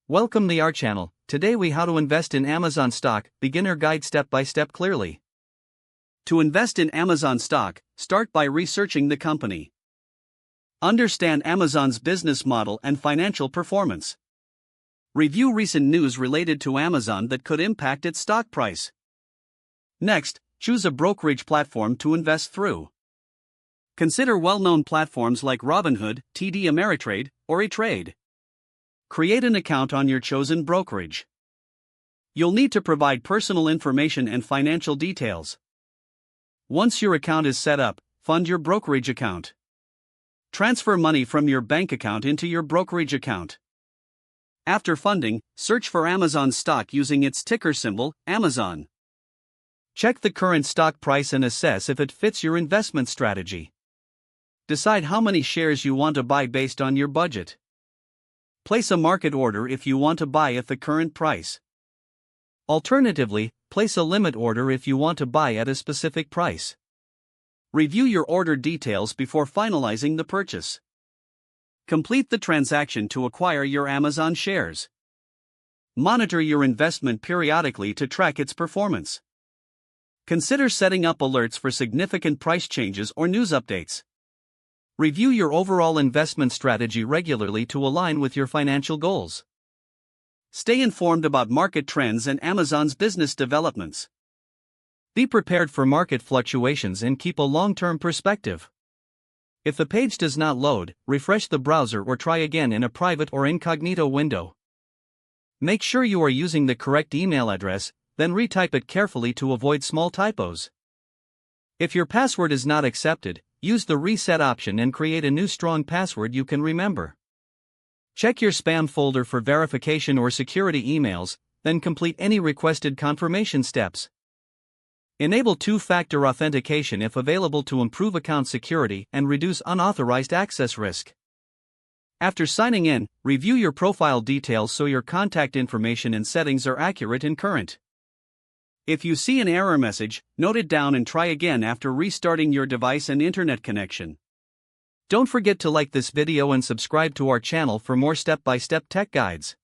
Welcome to our channel. Today we how to invest in Amazon stock, beginner guide step by step clearly. To invest in Amazon stock, start by researching the company. Understand Amazon's business model and financial performance. Review recent news related to Amazon that could impact its stock price. Next, choose a brokerage platform to invest through. Consider well-known platforms like Robinhood, TD Ameritrade, or E*TRADE. Create an account on your chosen brokerage. You'll need to provide personal information and financial details. Once your account is set up, fund your brokerage account. Transfer money from your bank account into your brokerage account. After funding, search for Amazon stock using its ticker symbol, Amazon. Check the current stock price and assess if it fits your investment strategy. Decide how many shares you want to buy based on your budget. Place a market order if you want to buy at the current price. Alternatively, place a limit order if you want to buy at a specific price. Review your order details before finalizing the purchase. Complete the transaction to acquire your Amazon shares. Monitor your investment periodically to track its performance. Consider setting up alerts for significant price changes or news updates. Review your overall investment strategy regularly to align with your financial goals. Stay informed about market trends and Amazon's business developments. Be prepared for market fluctuations and keep a long-term perspective. If the page does not load, refresh the browser or try again in a private or incognito window. Make sure you are using the correct email address, then retype it carefully to avoid small typos. If your password is not accepted, use the reset option and create a new strong password you can remember. Check your spam folder for verification or security emails, then complete any requested confirmation steps. Enable two-factor authentication if available to improve account security and reduce unauthorized access risk. After signing in, review your profile details so your contact information and settings are accurate and current. If you see an error message, note it down and try again after restarting your device and internet connection. Don't forget to like this video and subscribe to our channel for more step-by-step tech guides.